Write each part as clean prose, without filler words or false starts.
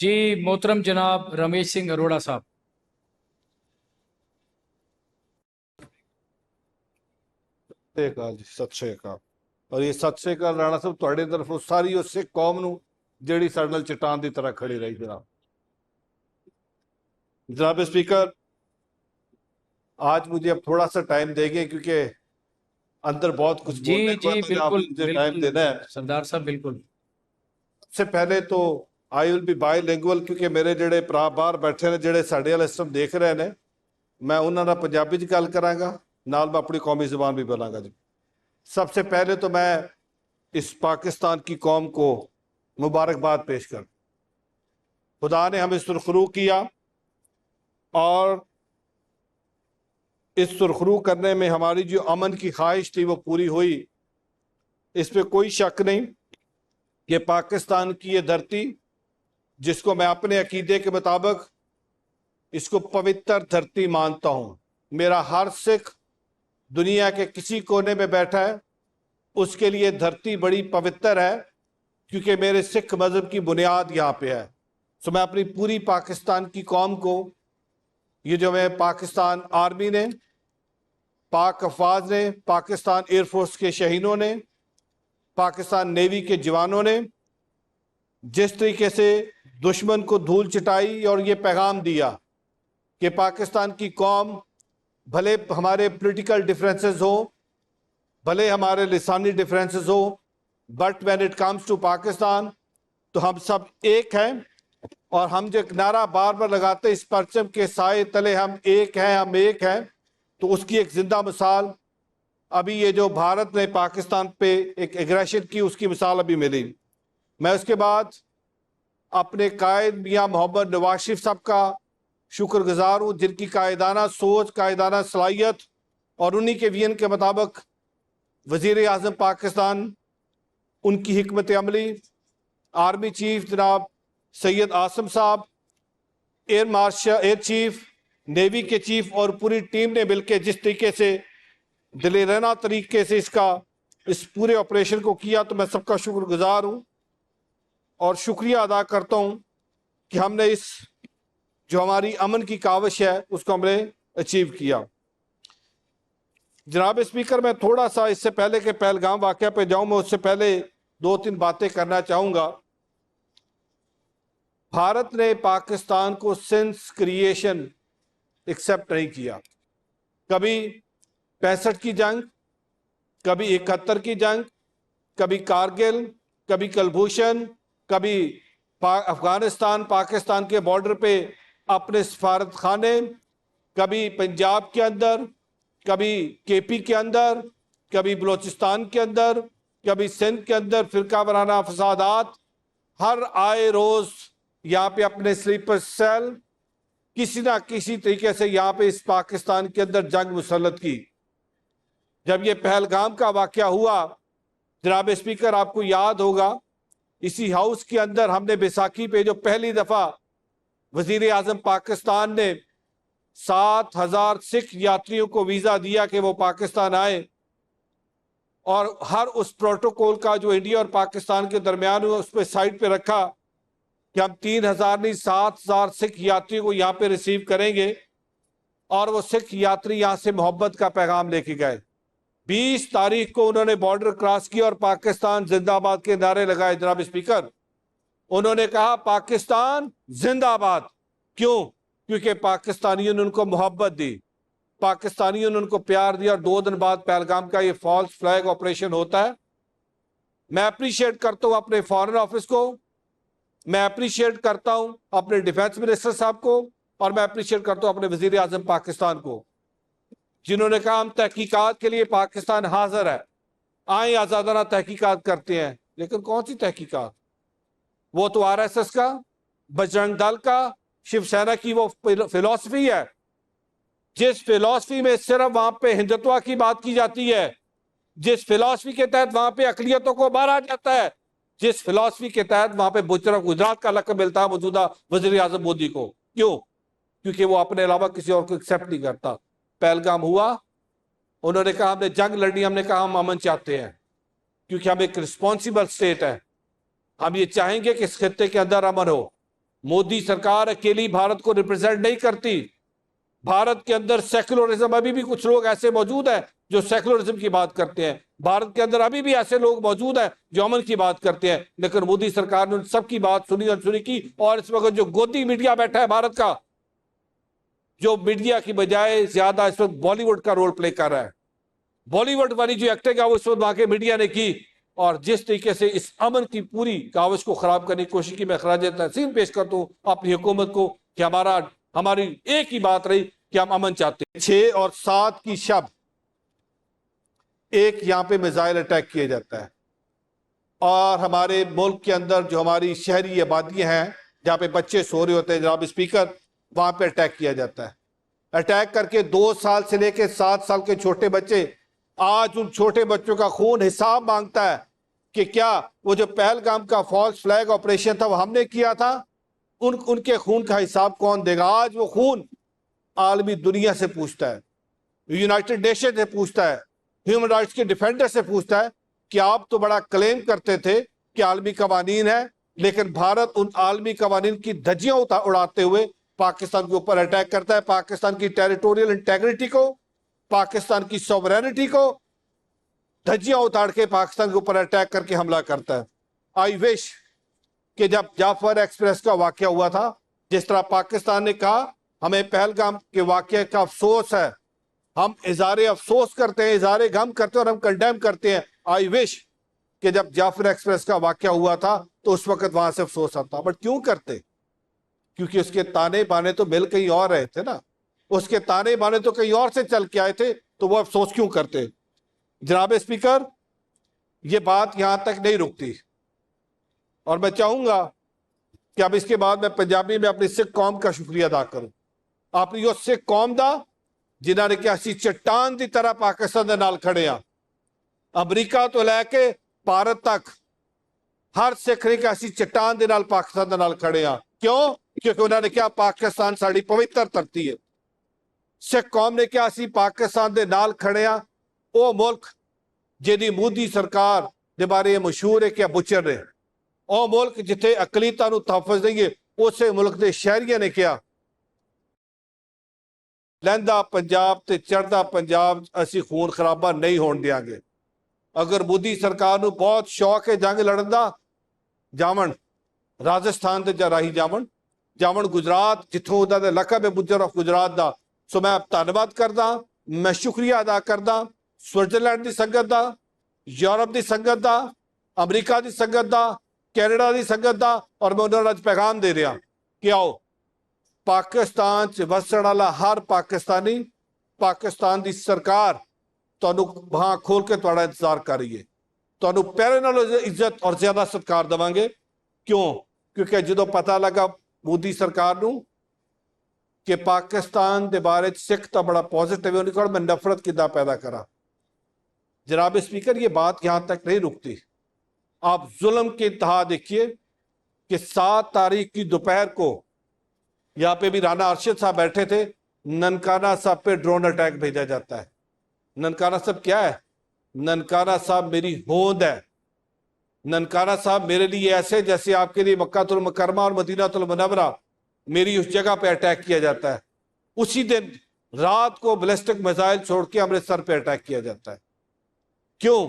जी मोहतरम जनाब रमेश सिंह अरोड़ा साहब। ਸਤਿ ਸ਼੍ਰੀ ਅਕਾਲ ਜੀ, ਸਤਿ ਸ਼੍ਰੀ ਅਕਾਲ। ਔਰ ਇਹ ਸਤਿ ਸ਼੍ਰੀ ਅਕਾਲ ਰਾਣਾ ਸਾਹਿਬ ਤੁਹਾਡੇ ਤਰਫੋਂ ਸਾਰੀ ਉਹ ਸਿੱਖ ਕੌਮ ਨੂੰ ਜਿਹੜੀ ਸਾਡੇ ਨਾਲ ਚਟਾਨ ਦੀ तरह खड़ी रही। जनाब स्पीकर, आज मुझे अब थोड़ा सा टाइम देंगे क्योंकि अंदर बहुत कुछ जी बोलने को जी है, मुझे आप बिल्कुल मुझे टाइम बिल्कुल देना है। सरदार साहब बिल्कुल। सबसे पहले तो आई विल बी बाईलिंगुअल क्योंकि मेरे ਜਿਹੜੇ ਭਰਾ ਬਾਹਰ ਬੈਠੇ ਨੇ ਜਿਹੜੇ ਸਾਡੇ ਵਾਲਾ ਸਿਸਟਮ ਦੇਖ ਰਹੇ ਨੇ, मैं ਉਹਨਾਂ ਨਾਲ ਪੰਜਾਬੀ 'ਚ ਗੱਲ ਕਰਾਂਗਾ, ਨਾਲ मैं अपनी कौमी ज़ुबान भी बोलांगा जी। सबसे पहले तो मैं इस पाकिस्तान की कौम को मुबारकबाद पेश कर, खुदा ने हमें सुरखरू किया और इस सुरखरू करने में हमारी जो अमन की ख्वाहिश थी वो पूरी हुई। इस पे कोई शक नहीं कि पाकिस्तान की ये धरती, जिसको मैं अपने अकीदे के मुताबिक इसको पवित्र धरती मानता हूँ, मेरा हर सिख दुनिया के किसी कोने में बैठा है उसके लिए धरती बड़ी पवित्र है क्योंकि मेरे सिख मज़हब की बुनियाद यहाँ पे है। तो मैं अपनी पूरी पाकिस्तान की कौम को, ये जो मैं पाकिस्तान आर्मी ने, पाक अफवाज ने, पाकिस्तान एयरफोर्स के शहीदों ने, पाकिस्तान नेवी के जवानों ने जिस तरीके से दुश्मन को धूल चटाई और ये पैगाम दिया कि पाकिस्तान की कौम, भले हमारे पॉलिटिकल डिफरेंसेस हो, भले हमारे लिसानी डिफरेंसेस हो, but when it comes to Pakistan तो हम सब एक हैं। और हम जो नारा बार बार लगाते इस परचम के साए तले हम एक हैं, हम एक हैं, तो उसकी एक जिंदा मिसाल अभी ये जो भारत ने पाकिस्तान पे एक एग्रेशन की उसकी मिसाल अभी मिली। मैं उसके बाद अपने कायद मियाँ मोहम्मद नवाज शरीफ साहब का शुक्रगुजार हूँ, जिनकी कायदाना सोच, कायदाना सलाहियत और उन्हीं के विजन के मुताबिक वज़ीर आज़म पाकिस्तान, उनकी हिकमत अमली, आर्मी चीफ जनाब सैयद आसम साहब, air marshal, air chief, navy के चीफ और पूरी टीम ने मिलकर जिस तरीके से दिलेराना तरीके से इस पूरे ऑपरेशन को किया, तो मैं सबका शुक्रगुजार हूँ और शुक्रिया अदा करता हूँ कि हमने इस जो हमारी अमन की काविश है उसको हमने अचीव किया। जनाब स्पीकर, मैं थोड़ा सा इससे पहले के पहलगाम वाक़या पे जाऊँ, मैं उससे पहले दो तीन बातें करना चाहूँगा। भारत ने पाकिस्तान को सिंस क्रिएशन एक्सेप्ट नहीं किया। कभी 65 की जंग, कभी 71 की जंग, कभी कारगिल, कभी कुलभूषण, कभी अफगानिस्तान पाकिस्तान के बॉर्डर पे अपने सफारत खाने, कभी पंजाब के अंदर, कभी केपी के अंदर, कभी बलोचिस्तान के अंदर, कभी सिंध के अंदर फिरका वाराना फसादात, हर आए रोज़ यहाँ पे अपने स्लीपर सेल किसी ना किसी तरीके से यहाँ पे इस पाकिस्तान के अंदर जंग मुसल्लत की। जब ये पहलगाम का वाक़या हुआ, जनाब स्पीकर आपको याद होगा, इसी हाउस के अंदर हमने बैसाखी पे जो पहली दफ़ा वज़ीर आज़म पाकिस्तान ने 7,000 सिख यात्रियों को वीज़ा दिया कि वो पाकिस्तान आए, और हर उस प्रोटोकॉल का जो इंडिया और पाकिस्तान के दरमियान हुआ उस पर साइड पे रखा कि हम 3,000 नहीं 7,000 सिख यात्रियों को यहाँ पे रिसीव करेंगे। और वो सिख यात्री यहाँ से मोहब्बत का पैगाम लेके गए। 20 तारीख को उन्होंने बॉर्डर क्रॉस किया और पाकिस्तान जिंदाबाद के नारे लगाए। जनाब स्पीकर, उन्होंने कहा पाकिस्तान जिंदाबाद। क्यों? क्योंकि पाकिस्तानियों ने उनको मोहब्बत दी, पाकिस्तानियों ने उनको प्यार दिया। और 2 दिन बाद पहलगाम का ये फॉल्स फ्लैग ऑपरेशन होता है। मैं अप्रिशिएट करता हूँ अपने फॉरेन ऑफिस को, मैं अप्रिशिएट करता हूँ अपने डिफेंस मिनिस्टर साहब को, और मैं अप्रिशिएट करता हूँ अपने वजीर आजम पाकिस्तान को, जिन्होंने कहा हम तहकीकात के लिए पाकिस्तान हाजिर है, आए आज़ादाना तहकीकात करते हैं। लेकिन कौन सी तहकीकात? वो तो RSS का, बजरंग दल का, शिवसेना की वो फिलॉसफी है, जिस फिलॉसफी में सिर्फ वहां पे हिंदुत्व की बात की जाती है, जिस फिलॉसफी के तहत वहां पे अकलियतों को मारा जाता है, जिस फिलॉसफी के तहत वहां पे बुजरा गुजरात का लक़ब मिलता है मौजूदा वज़ीर आज़म मोदी को। क्यों? क्योंकि वो अपने अलावा किसी और को एक्सेप्ट नहीं करता। पहलगाम हुआ, उन्होंने कहा हमने जंग लड़नी, हमने कहा हम अमन चाहते हैं क्योंकि हम एक रिस्पॉन्सिबल स्टेट है, हम ये चाहेंगे कि इस खित्ते के अंदर अमन हो। मोदी सरकार अकेली भारत को रिप्रेजेंट नहीं करती। भारत के अंदर सेक्युलरिज्म, अभी भी कुछ लोग ऐसे मौजूद हैं जो सेक्युलरिज्म की बात करते हैं। भारत के अंदर अभी भी ऐसे लोग मौजूद हैं जो अमन की बात करते हैं। लेकिन मोदी सरकार ने उन सबकी बात सुनी और सुनी की। और इस वक्त जो गोदी मीडिया बैठा है भारत का, जो मीडिया की बजाय ज्यादा इस वक्त बॉलीवुड का रोल प्ले कर रहा है, बॉलीवुड वाली जो एक्टिंग है वो इस वक्त वहां के मीडिया ने की। और जिस तरीके से इस अमन की पूरी कावज को खराब करने की कोशिश की, मैं खराज तहसीन पेश करता हूं अपनी हुकूमत को कि हमारी एक ही बात रही कि हम अमन चाहते हैं। 6 और 7 की शब एक यहां पे मिसाइल अटैक किया जाता है और हमारे मुल्क के अंदर जो हमारी शहरी आबादियां हैं जहां पे बच्चे सो रहे होते हैं, जनाब स्पीकर, वहां पे अटैक किया जाता है। अटैक करके 2 साल से लेकर 7 साल के छोटे बच्चे, आज उन छोटे बच्चों का खून हिसाब मांगता है कि क्या वो जो पहलगाम का फॉल्स फ्लैग ऑपरेशन था वो हमने किया था, उनके खून का हिसाब कौन देगा? आज वो खून आलमी दुनिया से पूछता है, यूनाइटेड नेशन से पूछता है, ह्यूमन राइट्स के डिफेंडर से पूछता है कि आप तो बड़ा क्लेम करते थे कि आलमी कवानीन है, लेकिन भारत उन आलमी कवानीन की धज्जियां उड़ाते हुए पाकिस्तान के ऊपर अटैक करता है। पाकिस्तान की टेरिटोरियल इंटेग्रिटी को, पाकिस्तान की सॉवरेनिटी को धज्जियां उतार के पाकिस्तान के ऊपर अटैक करके हमला करता है। आई विश कि जब जाफर एक्सप्रेस का वाकया हुआ था, जिस तरह पाकिस्तान ने कहा हमें पहलगाम के वाकये का अफसोस है, हम इज़ारे अफसोस करते हैं, इज़ारे गम करते हैं और हम कंडेम करते हैं। आई विश कि जब जाफर एक्सप्रेस का वाकया हुआ था तो उस वक्त वहां से अफसोस आता, बट क्यों करते? क्योंकि उसके ताने बाने तो मिल कहीं और रहे थे ना, उसके ताने बाने तो कहीं और से चल के आए थे, तो वो अफसोस क्यों करते? जनाब स्पीकर, ये बात यहां तक नहीं रुकती और मैं चाहूंगा कि अब इसके बाद मैं पंजाबी में अपनी सिख कौम का शुक्रिया अदा करूं। अपनी जो सिख कौम दा जिन्होंने कि असी चट्टान की तरह पाकिस्तान के नाल खड़े आ, अमरीका तो लैके भारत तक हर सिख ने कि असी चट्टान के नाल पाकिस्तान के नाल खड़े आ। क्यों? क्योंकि उन्होंने कहा पाकिस्तान साड़ी पवित्र धरती है। सिख कौम ने कहा असी पाकिस्तान के नाल खड़े आ, वो मुल्क जिहदी मोदी सरकार के बारे मशहूर है कि बुचर ने, ਉਹ मुल्क जिथे अकलीतां नूं तहफ़्फ़ुज़ देंगे, उसे मुल्क के शहरियों ने कहा लहंदा पंजाब ते चढ़दा पंजाब असी खून खराबा नहीं होण देंगे। अगर मोदी सरकार नूं बहुत शौक है जंग लड़न दा, जावन राजस्थान ते जा राही जावन गुजरात, जिथों उहदा दा लकब है बुजर ऑफ गुजरात दा। सो मैं धन्नवाद करदा, मैं शुक्रिया अदा करदा स्विट्जरलैंड की संगत का, यूरोप की संगत का, अमरीका की संगत का, कैनेडा की संगत का, और मैं उन्होंने अज पैगाम दे रहा कि आओ पाकिस्तान च वसण वाला हर पाकिस्तानी, पाकिस्तान की सरकार तुहानू बांह खोल के तुहाड़ा इंतजार कर रही है, तुहानू पहले नालों इज्जत और ज्यादा सत्कार देवांगे। क्यों? क्योंकि जो पता लगा मोदी सरकार नू कि पाकिस्तान के बारे सिख तो बड़ा पॉजिटिव है, उन्होंने मैं नफरत किदा पैदा करा। जनाब स्पीकर, ये बात यहां तक नहीं रुकती। आप जुल्म की इंतहा देखिए कि 7 तारीख की दोपहर को यहां पे भी राना अरशद साहब बैठे थे, ननकाना साहब पे ड्रोन अटैक भेजा जाता है। ननकाना साहब क्या है? ननकाना साहब मेरी होंद है। ननकाना साहब मेरे लिए ऐसे जैसे आपके लिए मक्कातुल मुकर्रमा और मदीनातुल मुनव्वरा, मेरी उस जगह पे अटैक किया जाता है। उसी दिन रात को बैलिस्टिक मिसाइल छोड़ के अमृतसर पे अटैक किया जाता है। क्यों?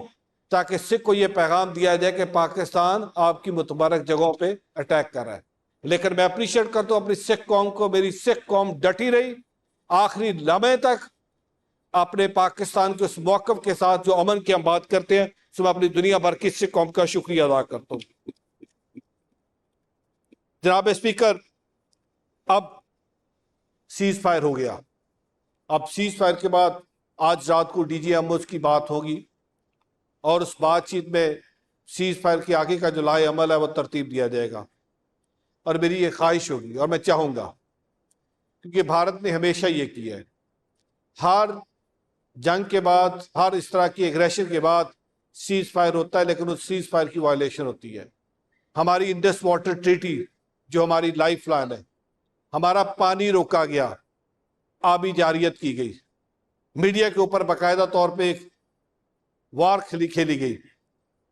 ताकि सिख को यह पैगाम दिया जाए कि पाकिस्तान आपकी मुतबारक जगहों पे अटैक कर रहा है। लेकिन मैं अप्रिशिएट करता हूं अपनी सिख कौम को, मेरी सिख कौम डटी रही आखिरी लम्हे तक अपने पाकिस्तान के उस मौक़िफ़ के साथ जो अमन की हम बात करते हैं। सो मैं अपनी दुनिया भर की सिख कौम का शुक्रिया अदा करता हूं। जनाब स्पीकर, अब सीज फायर हो गया। अब सीज फायर के बाद आज रात को DGMOs की बात होगी और उस बातचीत में सीज फायर के आगे का जो लाए अमल है वो तरतीब दिया जाएगा। और मेरी ये ख्वाहिश होगी और मैं चाहूँगा, क्योंकि भारत ने हमेशा ये किया है, हर जंग के बाद, हर इस तरह की एग्रेशन के बाद सीज फायर होता है, लेकिन उस सीज फायर की वायलेशन होती है। हमारी इंडस वाटर ट्रीटी जो हमारी लाइफ लाइन है, हमारा पानी रोका गया, आबी जारियत की गई, मीडिया के ऊपर बाकायदा तौर पे एक वार खेली गई।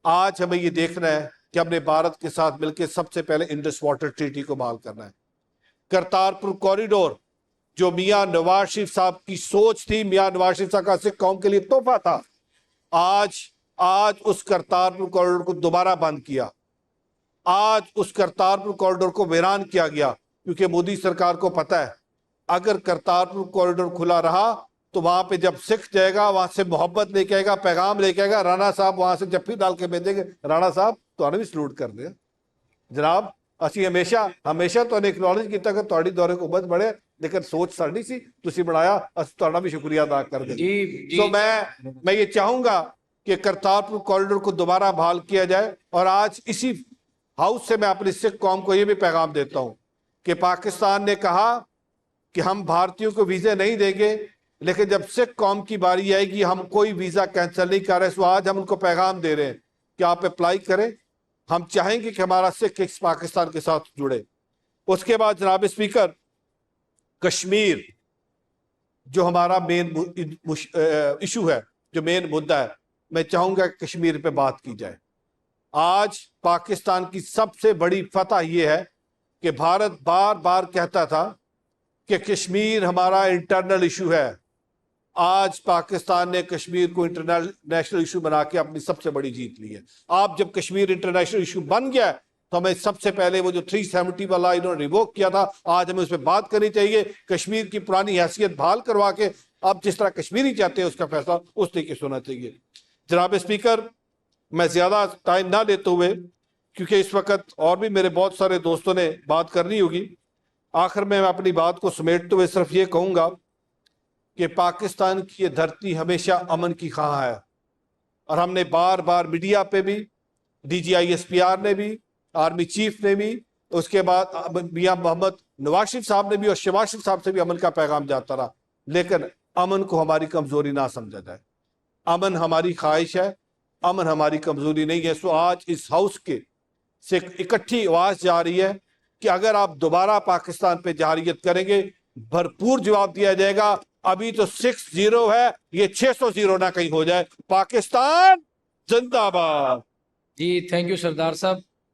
आज हमें ये देखना है कि हमने भारत के साथ मिलकर सबसे पहले इंडस वाटर ट्रीटी को बहाल करना है। करतारपुर कॉरिडोर जो मियां नवाज शरीफ साहब की सोच थी, मियां नवाज शरीफ साहब का सिख कौम के लिए तोहफा था, आज उस करतारपुर कॉरिडोर को दोबारा बंद किया। आज उस करतारपुर कॉरिडोर को वीरान किया गया, क्योंकि मोदी सरकार को पता है अगर करतारपुर कॉरिडोर खुला रहा तो वहां पे जब सिख जाएगा वहां से मोहब्बत लेके आएगा, पैगाम लेके आएगा। राणा साहब वहां से जफ्फी डाल के भेजेंगे, राणा साहब तुहानू भी सलूट कर दे जनाब। ਅਸੀਂ ਹਮੇਸ਼ਾ ਤੁਹਾਨੂੰ ਐਕਨੋਲੇਜ ਕੀਤਾ ਕਿ ਤੁਹਾਡੀ ਦੌਰੇ ਕੋ ਬਹੁਤ ਬੜੇ, लेकिन सोच साड़ी सी तुसी बनाया, ਅਸੀਂ ਤੁਹਾਡਾ भी शुक्रिया अदा कर दें। जी तो मैं ये चाहूंगा कि करतारपुर कॉरिडोर को दोबारा बहाल किया जाए। और आज इसी हाउस से मैं अपनी सिख कौम को ये भी पैगाम देता हूं कि पाकिस्तान ने कहा कि हम भारतीयों को वीजे नहीं देंगे, लेकिन जब सिख कौम की बारी आएगी हम कोई वीजा कैंसिल नहीं कर रहे। सो आज हम उनको पैगाम दे रहे हैं कि आप अप्लाई करें, हम चाहेंगे कि हमारा सिख इस पाकिस्तान के साथ जुड़े। उसके बाद जनाब स्पीकर, कश्मीर जो हमारा मेन इशू है, जो मेन मुद्दा है, मैं चाहूंगा कि कश्मीर पे बात की जाए। आज पाकिस्तान की सबसे बड़ी फतह यह है कि भारत बार बार कहता था कि कश्मीर हमारा इंटरनल इशू है। आज पाकिस्तान ने कश्मीर को इंटरनेशनल इशू बना के अपनी सबसे बड़ी जीत ली है। आप जब कश्मीर इंटरनेशनल इशू बन गया तो हमें सबसे पहले वो जो 370 वाला इन्होंने रिवोक किया था, आज हमें उस पर बात करनी चाहिए। कश्मीर की पुरानी हैसियत बहाल करवा के अब जिस तरह कश्मीरी चाहते हैं उसका फैसला उस तरीके से होना चाहिए। जनाब स्पीकर, मैं ज्यादा टाइम ना लेते हुए, क्योंकि इस वक्त और भी मेरे बहुत सारे दोस्तों ने बात करनी होगी, आखिर में मैं अपनी बात को समेटते हुए सिर्फ ये कहूंगा कि पाकिस्तान की ये धरती हमेशा अमन की ख्वाह है। और हमने बार बार मीडिया पे भी, DGISPR ने भी, आर्मी चीफ ने भी, उसके बाद मियां मोहम्मद नवाज शरीफ साहब ने भी और शहबाज शरीफ साहब से भी अमन का पैगाम जाता रहा। लेकिन अमन को हमारी कमजोरी ना समझा जाए। अमन हमारी ख्वाहिश है, अमन हमारी कमजोरी नहीं है। सो आज इस हाउस के से इकट्ठी आवाज जा रही है कि अगर आप दोबारा पाकिस्तान पे जहारियत करेंगे, भरपूर जवाब दिया जाएगा। अभी तो 6-0 है, ये 600 ना कहीं हो जाए। पाकिस्तान जिंदाबाद। जी, थैंक यू सरदार साहब।